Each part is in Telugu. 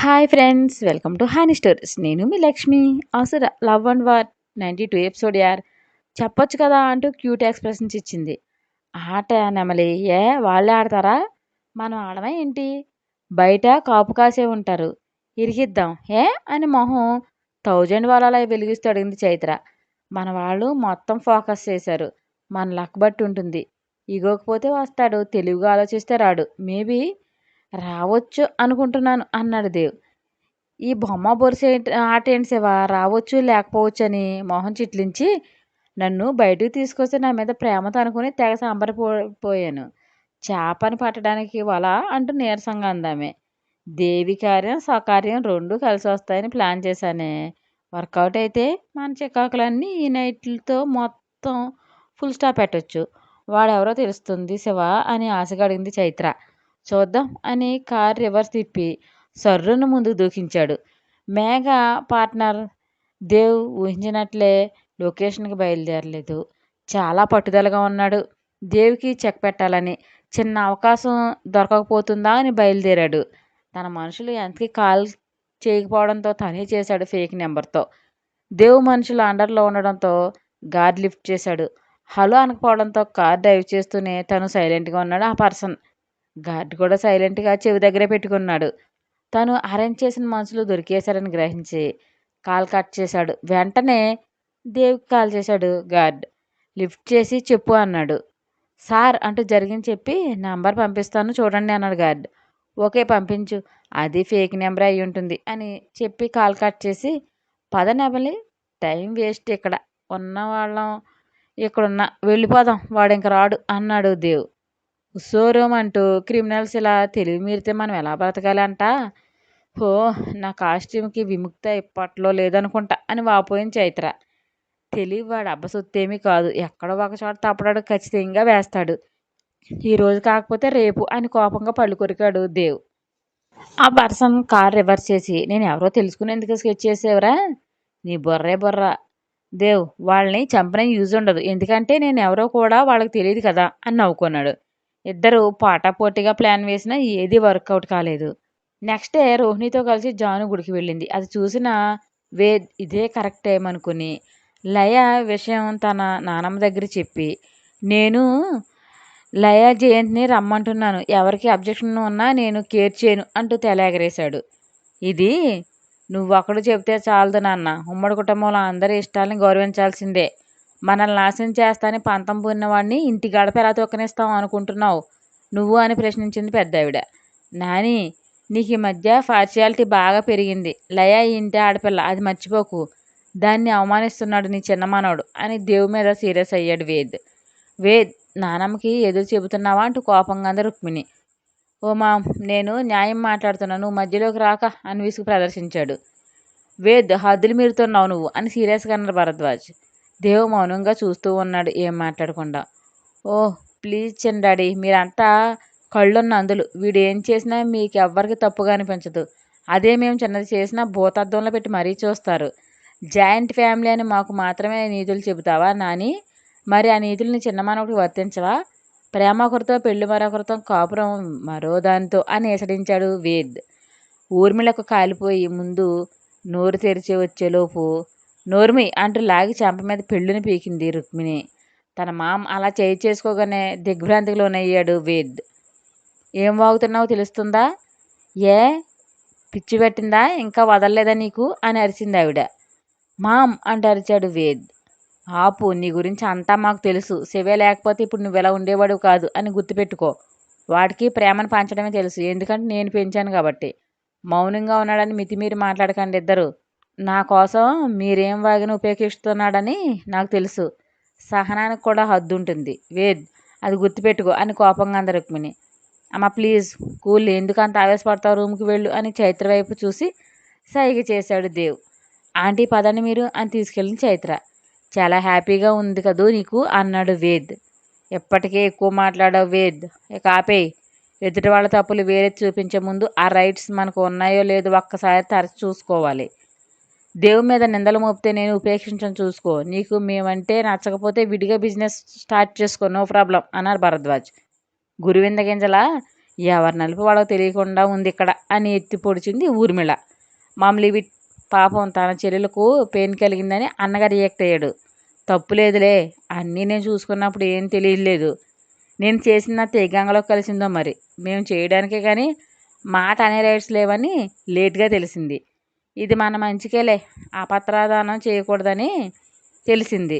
Hi friends, welcome to honey stories. నేను మీ లక్ష్మి. అసలు లవ్ అండ్ వార్ 92 ఎపిసోడ్ యార్. చెప్పొచ్చు కదా అంటూ క్యూట్ ఎక్స్ప్రెషన్స్ ఇచ్చింది. ఆట నెమలి. వాళ్ళే ఆడతారా? మనం ఆడమా ఏంటి? బయట కాపు కాసే ఉంటారు. ఇరిగిద్దాం అని మొహం 1000 వాళ్ళలా వెలిగిస్తూ అడిగింది చైత్ర. మన వాళ్ళు మొత్తం ఫోకస్ చేశారు. మన లక్ బట్టి ఉంటుంది. ఇగోకపోతే వస్తాడు, తెలివిగా ఆలోచిస్తే రాడు. మేబీ రావచ్చు అనుకుంటున్నాను అన్నాడు దేవ్. ఈ బొమ్మ బొరుసే ఆట ఏంటి శివ, రావచ్చు లేకపోవచ్చు అని మొహం చిట్లించి నన్ను బయటకు తీసుకొస్తే నా మీద ప్రేమతో అనుకుని తెగ సంబరపోయాను. చేపని పట్టడానికి వల అంటూ నీరసంగా అందామే. దేవి కార్యం సకార్యం రెండూ కలిసి వస్తాయని ప్లాన్ చేశానే. వర్కౌట్ అయితే మన చికాకులన్నీ ఈ నైట్లతో మొత్తం ఫుల్ స్టాప్ పెట్టొచ్చు. వాడెవరో తెలుస్తుంది శివ అని ఆశగా అడిగింది చైత్ర. చూద్దాం అని కార్ రివర్స్ తిప్పి సర్రును ముందుకు దూకించాడు. మేఘ పార్ట్నర్ దేవ్ ఊహించినట్లే లొకేషన్కి బయలుదేరలేదు. చాలా పట్టుదలగా ఉన్నాడు. దేవ్కి చెక్ పెట్టాలని. చిన్న అవకాశం దొరకకపోతుందా అని బయలుదేరాడు. తన మనుషులు ఎంతకి కాల్ చేయకపోవడంతో తనే చేశాడు ఫేక్ నెంబర్తో. దేవ్ మనుషులు అండర్లో ఉండడంతో గార్డ్ లిఫ్ట్ చేశాడు. హలో అనకపోవడంతో కార్ డ్రైవ్ చేస్తూనే తను సైలెంట్గా ఉన్నాడు. ఆ పర్సన్ గార్డ్ కూడా సైలెంట్గా చెవి దగ్గరే పెట్టుకున్నాడు. తను అరేంజ్ చేసిన మనుషులు దొరికేశారని గ్రహించి కాల్ కట్ చేశాడు. వెంటనే దేవ్కి కాల్ చేశాడు గార్డ్. లిఫ్ట్ చేసి చెప్పు అన్నాడు. సార్ అంటూ జరిగింది చెప్పి నంబర్ పంపిస్తాను చూడండి అన్నాడు గార్డ్. ఓకే పంపించు, అది ఫేక్ నెంబర్ అయి ఉంటుంది అని చెప్పి కాల్ కట్ చేసి పద నెమలి, టైం వేస్ట్ ఇక్కడ ఉన్న వాళ్ళం, ఇక్కడున్న వెళ్ళిపోదాం, వాడు ఇంక రాడు అన్నాడు దేవ్. ఉస్సోరం అంటూ క్రిమినల్స్ ఇలా తెలివి మీరితే మనం ఎలా బ్రతకాలి అంట. హో, నా కాస్ట్యూమ్కి విముక్త ఇప్పట్లో లేదనుకుంటా అని వాపోయిన చైత్ర. తెలివి వాడు అబ్బసొత్తేమీ కాదు, ఎక్కడో ఒక చోట తప్పడాడు ఖచ్చితంగా వేస్తాడు. ఈరోజు కాకపోతే రేపు అని కోపంగా పళ్ళు కొరికాడు దేవ్. ఆ పర్సన్ కార్ రివర్స్ చేసి నేను ఎవరో తెలుసుకునేందుకు స్కెచ్ చేసేవరా? నీ బొర్రే బొర్ర. దేవ్, వాళ్ళని చంపిన యూజ్ ఉండదు, ఎందుకంటే నేను ఎవరో కూడా వాళ్ళకి తెలియదు కదా అని నవ్వుకున్నాడు. ఇద్దరు పోటాపోటీగా ప్లాన్ వేసినా ఏది వర్కౌట్ కాలేదు. నెక్స్ట్ డే రోహిణితో కలిసి జాను గుడికి వెళ్ళింది. అది చూసిన వేద్ ఇదే కరెక్ట్ టైం అనుకుని లయ విషయం తన నానమ్మ దగ్గర చెప్పి నేను లయ జయంత్ని రమ్మంటున్నాను, ఎవరికి అబ్జెక్షన్ ఉన్నా నేను కేర్ చేయను అంటూ తెలెగరేశాడు. ఇది నువ్వొక్కడు చెబితే చాలదు నాన్న, ఉమ్మడి కుటుంబంలో అందరి ఇష్టాలని గౌరవించాల్సిందే. మనల్ని నాశనం చేస్తాని పంతం పూనివాడిని ఇంటి గడప ఎలా తొక్కనిస్తావు అనుకుంటున్నావు నువ్వు అని ప్రశ్నించింది పెద్దావిడ. నాని, నీకు ఈ మధ్య పార్షియాలిటీ బాగా పెరిగింది. లయ ఈ ఇంటి ఆడపిల్ల, అది మర్చిపోకు. దాన్ని అవమానిస్తున్నాడు నీ చిన్న మనవడు అని దేవు మీద సీరియస్ అయ్యాడు వేద్. వేద్, నానమ్మకి ఎదురు చెబుతున్నావా అంటూ కోపంగా అంది రుక్మిణి. ఓ మా, నేను న్యాయం మాట్లాడుతున్నా, నువ్వు మధ్యలోకి రాక అని విసుగు ప్రదర్శించాడు. వేద్, హద్దులు మీరుతున్నావు నువ్వు అని సీరియస్గా అన్నారు భరద్వాజ్. దేవ్ మౌనంగా చూస్తూ ఉన్నాడు, ఏం మాట్లాడకుండా. ఓహ్ ప్లీజ్ చిన్న డాడీ, మీరంతా కళ్ళున్న అందులు, వీడు ఏం చేసినా మీకు ఎవ్వరికి తప్పుగా అనిపించదు. అదే మేము చిన్నది చేసినా భూతద్దంలో పెట్టి మరీ చూస్తారు. జాయింట్ ఫ్యామిలీ అని మాకు మాత్రమే నీతులు చెబుతావా నాని? మరి ఆ నీతుల్ని చిన్న మనవడికి వర్తించవా? ప్రేమ ఒకరితో పెళ్లి మరొకరితో కాపురం మరో దానితో అని ఎసడించాడు వేద్. ఊర్మిళకు కాలిపోయి ముందు నోరు తెరిచి వచ్చేలోపు నోర్మి అంటూ లాగి చెంప మీద పెళ్ళుని పీకింది రుక్మిణి. తన మామ అలా చేయి చేసుకోగానే దిగ్భ్రాంతికి లోనయ్యాడు వేద్. ఏం వాగుతున్నావో తెలుస్తుందా? ఏ పిచ్చి పెట్టిందా, ఇంకా వదలలేదా నీకు అని అరిచింది ఆవిడ. మామ్ అంటూ అరిచాడు వేద్. ఆపు, నీ గురించి అంతా మాకు తెలుసు. శివే లేకపోతే ఇప్పుడు నువ్వు ఎలా ఉండేవాడు కాదు అని గుర్తుపెట్టుకో. వాడికి ప్రేమను పంచడమే తెలుసు, ఎందుకంటే నేను పెంచాను కాబట్టి. మౌనంగా ఉన్నాడని మితిమీరి మాట్లాడకండి ఇద్దరు. నా కోసం మీరేం వాగిన ఉపేక్షిస్తున్నాడని నాకు తెలుసు. సహనానికి కూడా హద్దు ఉంటుంది వేద్, అది గుర్తుపెట్టుకో అని కోపంగా అంది రుక్మిణి. అమ్మ ప్లీజ్ కూల్, ఎందుకు అంత ఆవేశపడతావు, రూమ్కి వెళ్ళు అని చైత్ర వైపు చూసి సైగ చేశాడు దేవ్. ఆంటీ పదండి మీరు అని తీసుకెళ్ళింది చైత్ర. చాలా హ్యాపీగా ఉంది కదూ నీకు అన్నాడు వేద్. ఎప్పటికే ఎక్కువ మాట్లాడావు వేద్, ఇక ఆపేయి. ఎదుటి వాళ్ళ తప్పులు వేరే చూపించే ముందు ఆ రైట్స్ మనకు ఉన్నాయో లేదో ఒక్కసారి తరచి చూసుకోవాలి. దేవు మీద నిందలు మోపితే నేను ఉపేక్షించను చూసుకో. నీకు మేమంటే నచ్చకపోతే విడిగా బిజినెస్ స్టార్ట్ చేసుకో, నో ప్రాబ్లం అన్నారు భరద్వాజ్. గురువింద గింజలా ఎవరి నలుపు వాళ్ళకి తెలియకుండా ఉంది ఇక్కడ అని ఎత్తి పొడిచింది ఊర్మిళ. మామూలు పాపం తన చెల్లెలకు పెయిన్ కలిగిందని అన్నగా రియాక్ట్ అయ్యాడు. తప్పులేదులే, అన్నీ నేను చూసుకున్నప్పుడు ఏం తెలియలేదు. నేను చేసిన తెగంగలో కలిసిందో మరి. మేము చేయడానికే కానీ మాట అనే రైట్స్ లేవని లేట్గా తెలిసింది. ఇది మన మంచికేలే, అపత్రాదానం చేయకూడదని తెలిసింది.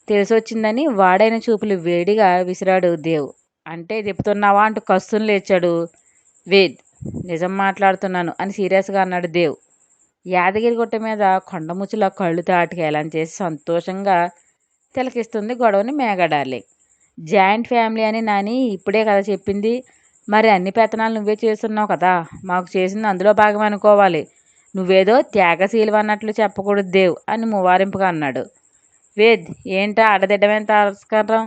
తెలిసొచ్చిందని వాడైన చూపులు వేడిగా విసిరాడు దేవ్. అంటే చెప్తున్నావా అంటూ కస్తుని లేచాడు వేద్. నిజం మాట్లాడుతున్నాను అని సీరియస్గా అన్నాడు దేవ్. యాదగిరి గుట్ట మీద కొండముచ్చులా కళ్ళు తాటికేయాలని చేసి సంతోషంగా తిలకిస్తుంది గొడవని మేఘ డార్లింగ్. జాయింట్ ఫ్యామిలీ అని నాని ఇప్పుడే కదా చెప్పింది. మరి అన్ని పెత్తనాలు నువ్వే చేస్తున్నావు కదా, మాకు చేసింది అందులో భాగం అనుకోవాలి. నువ్వేదో త్యాగశీలం అన్నట్లు చెప్పకూడదు దేవ్ అని మువారింపుగా అన్నాడు వేద్. ఏంటా అడదిడ్డమైన తాస్కరం?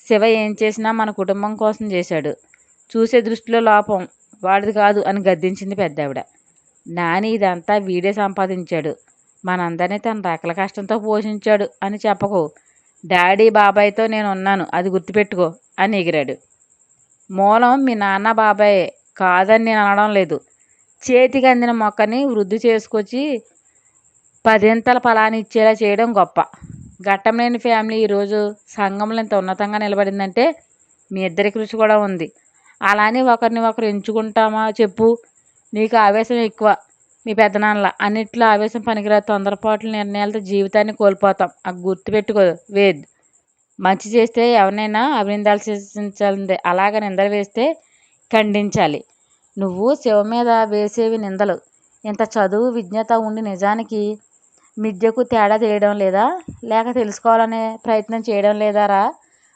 శివ ఏం చేసినా మన కుటుంబం కోసం చేశాడు. చూసే దృష్టిలో లోపం వాడిది కాదు అని గద్దించింది పెద్దావిడ. నాని ఇదంతా వీడే సంపాదించాడు, మనందరినీ తన రెక్కల కష్టంతో పోషించాడు అని చెప్పకు. డాడీ బాబాయ్తో నేను ఉన్నాను, అది గుర్తుపెట్టుకో అని ఎగిరాడు. మూలం మీ నాన్న బాబాయే, కాదని నేను అనడం లేదు. చేతికి అందిన మొక్కని వృద్ధి చేసుకొచ్చి 10 ఫలాన్ని ఇచ్చేలా చేయడం గొప్ప. ఘట్టంలేని ఫ్యామిలీ ఈరోజు సంఘంలో ఇంత ఉన్నతంగా నిలబడిందంటే మీ ఇద్దరి కృషి కూడా ఉంది. అలానే ఒకరిని ఒకరు ఎంచుకుంటామా చెప్పు? నీకు ఆవేశం ఎక్కువ, మీ పెద్దనాన్నల. అన్నిట్లో ఆవేశం పనికిరాదు. తొందరపాట్ల నిర్ణయాలతో జీవితాన్ని కోల్పోతాం, అది గుర్తుపెట్టుకో వేద్. మంచి చేస్తే ఎవరినైనా అభినందించాల్సిందే, అలాగ నిందలు వేస్తే ఖండించాలి. నువ్వు శివ మీద వేసేవి నిందలు. ఇంత చదువు విజ్ఞత ఉండి నిజానికి మిథ్యకు తేడా తెలియడం లేదా, లేక తెలుసుకోవాలనే ప్రయత్నం చేయడం లేదారా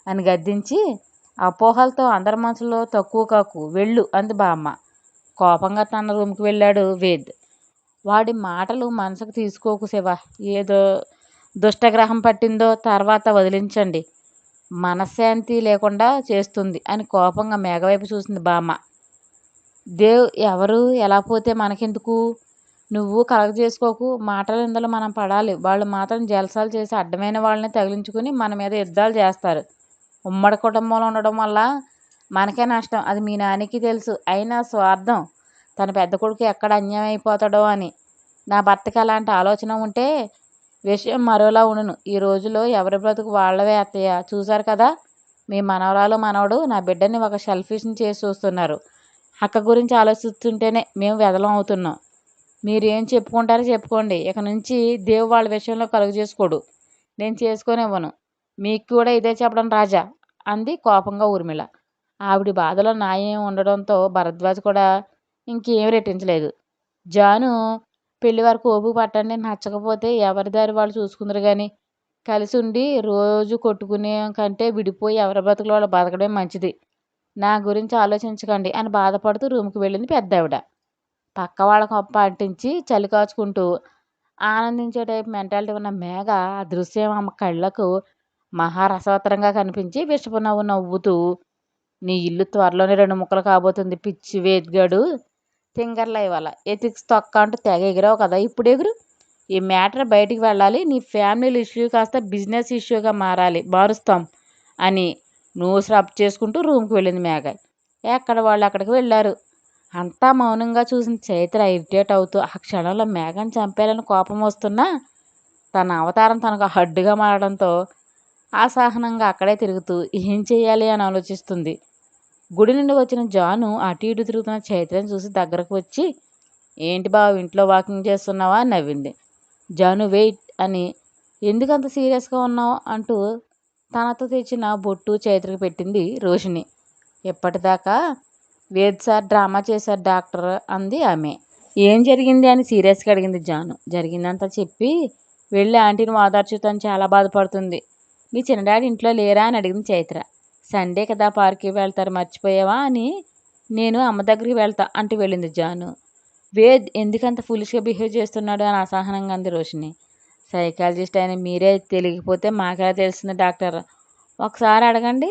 అని గద్దించి అపోహలతో అందరి మనసులో తక్కువ కాకు, వెళ్ళు అంది బామ్మ. కోపంగా తన రూమ్కి వెళ్ళాడు వేద్. వాడి మాటలు మనసుకు తీసుకోకు శివ, ఏదో దుష్టగ్రహం పట్టిందో తర్వాత వదిలించండి, మనశ్శాంతి లేకుండా చేస్తుంది అని కోపంగా మేఘవైపు చూసింది బామ్మ. దేవ్ ఎవరు ఎలా పోతే మనకెందుకు, నువ్వు కలగజేసుకోకు. మాటల నిందలు మనం పడాలి, వాళ్ళు మాత్రం జలసాలు చేసి అడ్డమైన వాళ్ళని తగిలించుకుని మన మీద యుద్ధాలు చేస్తారు. ఉమ్మడి కుటుంబంలో ఉండడం వల్ల మనకే నష్టం, అది మీ నాన్నకి తెలుసు. అయినా స్వార్థం, తన పెద్ద కొడుకు ఎక్కడ అన్యాయం అయిపోతాడో అని. నా భర్తకి అలాంటి ఆలోచన ఉంటే విషయం మరోలా ఉండును. ఈ రోజులో ఎవరి బ్రతుకు వాళ్ళవే అత్తయ్య. చూశారు కదా, మీ మనవరాలు మనవడు నా బిడ్డని ఒక సెల్ఫిష్ని చేసి చూస్తున్నారు. అక్క గురించి ఆలోచిస్తుంటేనే మేము వెదలం అవుతున్నాం. మీరు ఏం చెప్పుకుంటారో చెప్పుకోండి, ఇక నుంచి దేవు వాళ్ళ విషయంలో కలుగు చేసుకోడు, నేను చేసుకొనివ్వను. మీకు కూడా ఇదే చెప్పడం రాజా అంది కోపంగా ఊర్మిళ. ఆవిడ బాధలో న్యాయం ఉండడంతో భరద్వాజ్ కూడా ఇంకేం రెట్టించలేదు. జాను పెళ్లి వరకు ఓపిక పట్టండి, నచ్చకపోతే ఎవరి దారి వాళ్ళు చూసుకుందరు కానీ, కలిసి ఉండి రోజు కొట్టుకునే కంటే విడిపోయి ఎవరి బతుకులు వాళ్ళు బతకడమే మంచిది. నా గురించి ఆలోచించకండి అని బాధపడుతూ రూమ్కి వెళ్ళింది పెద్దావిడ. పక్క వాళ్ళ కొప్ప అంటించి చలి కాచుకుంటూ ఆనందించే టైపు మెంటాలిటీ ఉన్న మేఘ ఆ దృశ్యం ఆమె కళ్ళకు మహారసవత్తరంగా కనిపించి విషపు నవ్వు నవ్వుతూ, నీ ఇల్లు త్వరలోనే 2 ముక్కలు కాబోతుంది పిచ్చి వేద్గాడు, తింగర్ల ఇవాళ ఎథిక్స్ తొక్క అంటూ తెగ ఎగిరావు కదా, ఇప్పుడు ఎగురు. ఈ మ్యాటర్ బయటికి వెళ్ళాలి, నీ ఫ్యామిలీ ఇష్యూ కాస్త బిజినెస్ ఇష్యూగా మారుస్తాం అని నోస్ రబ్ చేసుకుంటూ రూమ్కి వెళ్ళింది మేఘ. ఎక్కడ వాళ్ళు అక్కడికి వెళ్ళారు. అంతా మౌనంగా చూసిన చైత్ర ఇరిటేట్ అవుతూ ఆ క్షణంలో మేఘను చంపేయాలని కోపం వస్తున్నా తన అవతారం తనకు హడ్డుగా మారడంతో అసహనంగా అక్కడే తిరుగుతూ ఏం చేయాలి అని ఆలోచిస్తుంది. గుడి నుండి వచ్చిన జాను అటు ఇటు తిరుగుతున్న చైత్రని చూసి దగ్గరకు వచ్చి, ఏంటి బావ ఇంట్లో వాకింగ్ చేస్తున్నావా అని నవ్వింది. జాను వెయిట్ అని, ఎందుకంత సీరియస్గా ఉన్నావు అంటూ తనతో తెచ్చిన బొట్టు చైత్రకి పెట్టింది రోషిని. ఎప్పటిదాకా వేద్ సార్ డ్రామా చేశారు డాక్టర్ అంది ఆమె. ఏం జరిగింది అని సీరియస్గా అడిగింది జాను. జరిగిందంతా చెప్పి వెళ్ళి ఆంటీని ఓదార్చు, తను చాలా బాధపడుతుంది. మీ చిన్నడాడి ఇంట్లో లేరా అని అడిగింది చైత్ర. సండే కదా పార్క్కి వెళ్తారు, మర్చిపోయావా అని. నేను అమ్మ దగ్గరికి వెళ్తా అంటూ వెళ్ళింది జాను. వేద్ ఎందుకంత ఫులిష్గా బిహేవ్ చేస్తున్నాడు అని అసహనంగా అంది రోషిని. సైకాలజిస్ట్ అయిన మీరే తెలియకపోతే మాకెలా తెలుస్తుంది డాక్టర్, ఒకసారి అడగండి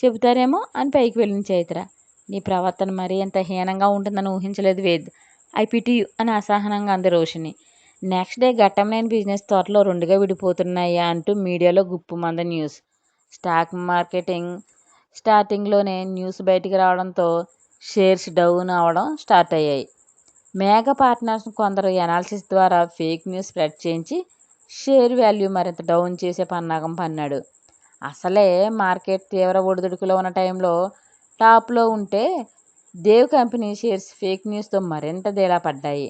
చెబుతారేమో అని పైకి వెళ్ళింది చైత్ర. నీ ప్రవర్తన మరీ ఎంత హీనంగా ఉంటుందని ఊహించలేదు వేద్, ఐ పిటి యు అని అసహనంగా అంది రోషిని. నెక్స్ట్ డే ఘట్టంలేని బిజినెస్ త్వరలో 2గా విడిపోతున్నాయా అంటూ మీడియాలో గుప్పుమంది న్యూస్. స్టాక్ మార్కెటింగ్ స్టార్టింగ్లోనే న్యూస్ బయటికి రావడంతో షేర్స్ డౌన్ అవడం స్టార్ట్ అయ్యాయి. మేఘా పార్ట్నర్స్ కొందరు ఎనాలిసిస్ ద్వారా ఫేక్ న్యూస్ స్ప్రెడ్ చేయించి షేర్ వాల్యూ మరింత డౌన్ చేసే పన్నాగం పన్నాడు. అసలే మార్కెట్ తీవ్ర ఒడిదుడుకులో ఉన్న టైంలో టాప్లో ఉంటే దేవ్ కంపెనీ షేర్స్ ఫేక్ న్యూస్తో మరింత డీలా పడ్డాయి.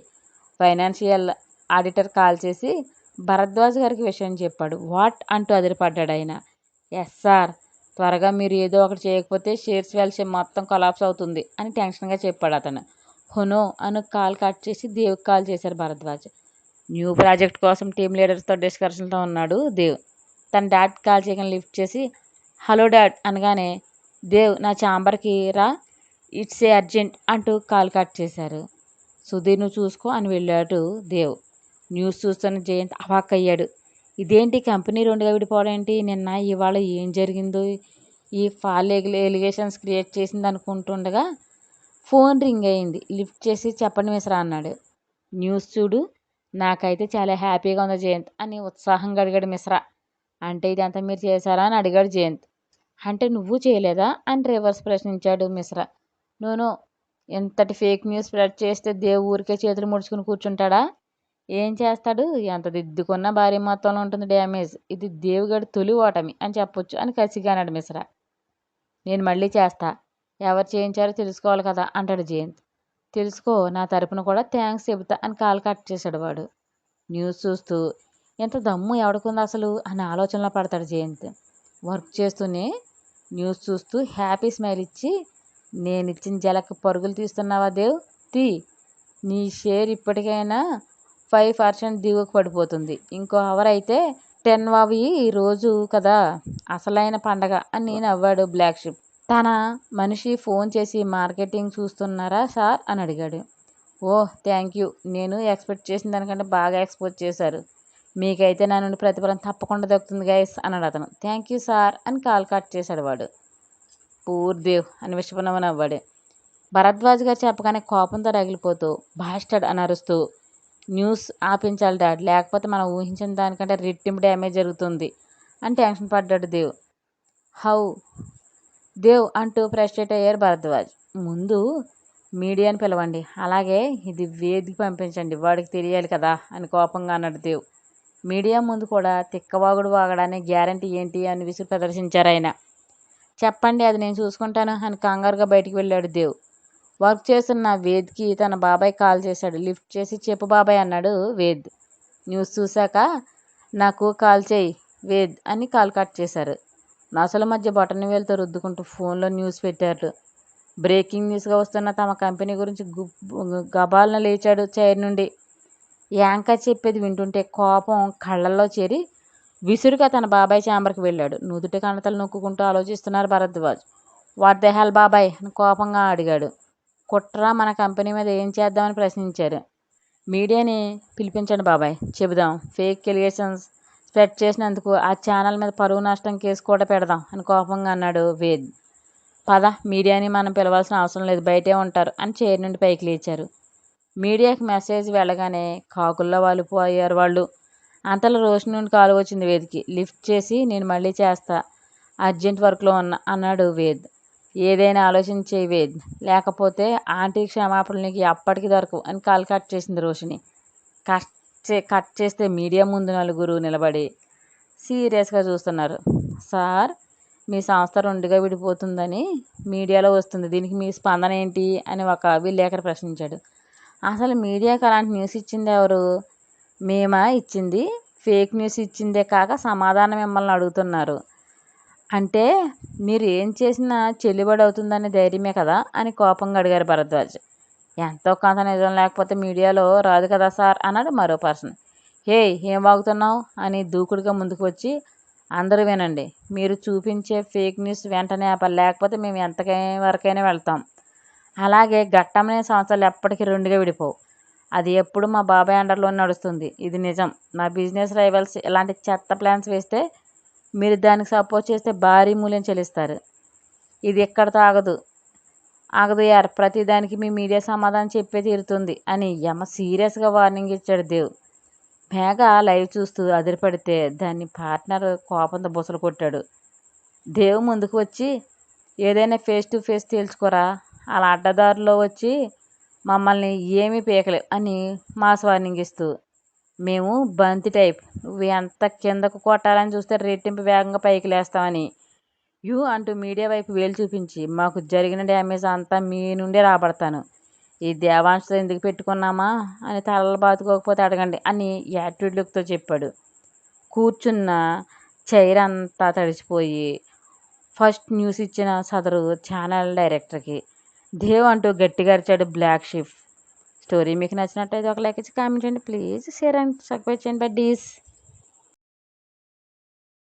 ఫైనాన్షియల్ ఆడిటర్ కాల్ చేసి భరద్వాజ్ గారికి విషయం చెప్పాడు. వాట్ అంటూ అదిరిపడ్డాడు ఆయన. ఎస్ సార్, త్వరగా మీరు ఏదో ఒకటి చేయకపోతే షేర్స్ వాల్యూ మొత్తం కొలాప్స్ అవుతుంది అని టెన్షన్గా చెప్పాడు అతను. హునో అను కాల్ కట్ చేసి దేవ్కి కాల్ చేశారు భరద్వాజ్. న్యూ ప్రాజెక్ట్ కోసం టీం లీడర్స్తో డిస్కషన్తో ఉన్నాడు దేవ్. తన డాడ్ కాల్ చేయగానే లిఫ్ట్ చేసి హలో డాడ్ అనగానే దేవ్ నా ఛాంబర్కి రా, ఇట్స్ ఏ అర్జెంట్ అంటూ కాల్ కట్ చేశారు. సుధీర్ నువ్వు చూసుకో అని వెళ్ళాడు దేవ్. న్యూస్ చూస్తున్న జయంత్ అవాక్కయ్యాడు. ఇదేంటి కంపెనీ రెండుగా విడిపోవడం ఏంటి, నిన్న ఇవాళ ఏం జరిగిందో, ఈ ఫాల్ ఎలిగేషన్స్ క్రియేట్ చేసింది అనుకుంటుండగా ఫోన్ రింగ్ అయింది. లిఫ్ట్ చేసి చెప్పండి మిశ్రా అన్నాడు. న్యూస్ చూడు, నాకైతే చాలా హ్యాపీగా ఉంది జయంత్ అని ఉత్సాహంగా అడిగాడు మిశ్రా. అంటే ఇదంతా మీరు చేశారా అని అడిగాడు జయంత్. అంటే నువ్వు చేయలేదా అని రివర్స్ ప్రశ్నించాడు మిశ్రా. నో, ఎంతటి ఫేక్ న్యూస్ స్ప్రెడ్ చేస్తే దేవు ఊరికే చేతులు ముడుచుకుని కూర్చుంటాడా? ఏం చేస్తాడు? ఎంత దిద్దుకున్న భారీ మొత్తంలో ఉంటుంది డ్యామేజ్. ఇది దేవుగడి తొలి ఓటమి అని చెప్పొచ్చు అని కసిగా అన్నాడు మిశ్రా. నేను మళ్ళీ చేస్తా, ఎవరు చేయించారో తెలుసుకోవాలి కదా అంటాడు జయంత్. తెలుసుకో, నా తరపున కూడా థ్యాంక్స్ చెబుతా అని కాల్ కట్ చేశాడు వాడు. న్యూస్ చూస్తూ ఎంత దమ్ము ఎవడుకుంది అసలు అని ఆలోచనలో పడతాడు జయంత్. వర్క్ చేస్తూనే న్యూస్ చూస్తూ హ్యాపీ స్మైల్ ఇచ్చి నేను ఇచ్చిన జలకు పరుగులు తీస్తున్నావా దేవ్, తీ. నీ షేర్ ఇప్పటికైనా 5% దిగువకు పడిపోతుంది. ఇంకో అవర్ అయితే 10 అవి రోజు కదా అసలైన పండగ అని నవ్వాడు బ్లాక్ షిప్. తన మనిషి ఫోన్ చేసి మార్కెటింగ్ చూస్తున్నారా సార్ అని అడిగాడు. ఓహ్ థ్యాంక్ యూ, నేను ఎక్స్పెక్ట్ చేసిన దానికంటే బాగా ఎక్స్పోజ్ చేశారు. మీకైతే నా నుండి ప్రతిఫలం తప్పకుండా దక్కుతుంది గైస్ అన్నాడు అతను. థ్యాంక్ యూ సార్ అని కాల్ కట్ చేశాడు వాడు. పూర్ దేవ్ అని విషపనవ నవ్వాడు. భరద్వాజ్ గారు చెప్పగానే కోపంతో రగిలిపోతూ బాస్టర్డ్ అని అరుస్తూ న్యూస్ ఆపించాలి డాడ్, లేకపోతే మనం ఊహించిన దానికంటే రెట్టింపు డ్యామేజ్ జరుగుతుంది అని టెన్షన్ పడ్డాడు దేవ్. హౌ దేవ్ అంటూ ఫ్రస్ట్రేట్ అయ్యారు భరద్వాజ్. ముందు మీడియాని పిలవండి, అలాగే ఇది వేదికి పంపించండి, వాడికి తెలియాలి కదా అని కోపంగా అన్నాడు దేవ్. మీడియా ముందు కూడా తిక్కవాగుడు వాగడానికి గ్యారంటీ ఏంటి అని విసుగు ప్రదర్శించారు ఆయన. చెప్పండి, అది నేను చూసుకుంటాను అని కంగారుగా బయటికి వెళ్ళాడు దేవ్. వర్క్ చేస్తున్న వేద్కి తన బాబాయ్ కాల్ చేశాడు. లిఫ్ట్ చేసి చెప్పు బాబాయ్ అన్నాడు వేద్. న్యూస్ చూశాక నాకు కాల్ చేయి వేద్ అని కాల్ కట్ చేశారు. నసల మధ్య బటన్ వేలుతో రుద్దుకుంటూ ఫోన్లో న్యూస్ పెట్టారు. బ్రేకింగ్ న్యూస్గా వస్తున్న తమ కంపెనీ గురించి గబాలను లేచాడు చైర్ నుండి. యాంకర్ చెప్పేది వింటుంటే కోపం కళ్ళల్లో చేరి విసురుగా తన బాబాయ్ ఛాంబర్కి వెళ్ళాడు. నుదుటి కణతలు నొక్కుంటూ ఆలోచిస్తున్నారు భరద్వాజ్. వాట్ ద హెల్ బాబాయ్ అని కోపంగా అడిగాడు. కుట్ర మన కంపెనీ మీద ఏం చేద్దామని ప్రశ్నించారు. మీడియాని పిలిపించండి బాబాయ్, చెబుదాం. ఫేక్ ఎలిగేషన్స్ స్ప్రెడ్ చేసినందుకు ఆ ఛానల్ మీద పరువు నష్టం కేసు కూడా పెడదాం అని కోపంగా అన్నాడు వేద్. పద, మీడియాని మనం పిలవాల్సిన అవసరం లేదు, బయటే ఉంటారు అని చైర్ నుండి పైకి లేచారు. మీడియాకి మెసేజ్ వెళ్ళగానే కాకుల్లో వాలిపోయారు వాళ్ళు. అంతలో రోషిని నుండి కాలు వచ్చింది వేద్కి. లిఫ్ట్ చేసి నేను మళ్ళీ చేస్తా, అర్జెంట్ వర్క్లో అన్నాడు వేద్. ఏదైనా ఆలోచించే వేద్, లేకపోతే ఆంటీ క్షమాపణలు నీకు అప్పటికి దొరకవు అని కాల్ కట్ చేసింది రోషిని. కట్ చేస్తే మీడియా ముందు నలుగురు నిలబడి సీరియస్గా చూస్తున్నారు. సార్, మీ సంస్థ రెండుగా విడిపోతుందని మీడియాలో వస్తుంది, దీనికి మీ స్పందన ఏంటి అని ఒక విలేకరు ప్రశ్నించాడు. అసలు మీడియాకి అలాంటి న్యూస్ ఇచ్చింది ఎవరు? మేమా ఇచ్చింది? ఫేక్ న్యూస్ ఇచ్చిందే కాక సమాధానం మిమ్మల్ని అడుగుతున్నారు అంటే మీరు ఏం చేసినా చెల్లుబడి అవుతుందనే ధైర్యమే కదా అని కోపంగా అడిగారు భరద్వాజ్. ఎంతో కొంత నిజం లేకపోతే మీడియాలో రాదు కదా సార్ అన్నాడు మరో పర్సన్. హే, ఏం వాగుతున్నావు అని దూకుడుగా ముందుకు వచ్చి అందరూ వినండి, మీరు చూపించే ఫేక్ న్యూస్ వెంటనే ఆపాలి, లేకపోతే మేము వరకైనా వెళ్తాం. అలాగే ఘట్టమనే సంస్థలు ఎప్పటికీ రెండుగా విడిపోవు. అది ఎప్పుడు మా బాబాయ్ అండర్లో నడుస్తుంది. ఇది నిజం. నా బిజినెస్ రైవల్స్ ఇలాంటి చెత్త ప్లాన్స్ వేస్తే మీరు దానికి సపోర్ట్ చేస్తే భారీ మూల్యం చెల్లిస్తారు. ఇది ఎక్కడితో ఆగదు యార్, ప్రతిదానికి మీ మీడియా సమాధానం చెప్పే తీరుతుంది అని యమ సీరియస్గా వార్నింగ్ ఇచ్చాడు దేవ్. మేఘ లైవ్ చూస్తూ అదిరిపడితే దాన్ని పార్ట్నర్ కోపంతో బుసలు కొట్టాడు. దేవ్ ముందుకు వచ్చి ఏదైనా ఫేస్ టు ఫేస్ తేల్చుకోరా అలా అడ్డదారిలో వచ్చి మమ్మల్ని ఏమీ పీకలేవు అని మాస్ వార్నింగ్ ఇస్తూ, మేము బంతి టైప్, నువ్వు ఎంత కిందకు కొట్టాలని చూస్తే రెట్టింపు వేగంగా పైకి లేస్తామని అంటూ మీడియా వైపు వేలు చూపించి, మాకు జరిగిన డ్యామేజ్ అంతా మీ నుండే రాబడతాను, ఈ దేవాంశతో ఎందుకు పెట్టుకున్నామా అని తలలు బాతుకోకపోతే అడగండి అని యాటిట్యూడ్ లుక్తో చెప్పాడు. కూర్చున్న చైర్ అంతా తడిసిపోయి ఫస్ట్ న్యూస్ ఇచ్చిన సదరు ఛానల్ డైరెక్టర్కి దేవ్ అంటూ గట్టిగా అరిచాడు బ్లాక్ షిప్. స్టోరీ మీకు నచ్చినట్టయితే ఒక లైక్ ఇచ్చి కామెంట్ చేయండి ప్లీజ్. షేర్ అండ్ సబ్స్క్రైబ్ చేయండి బడ్డీస్.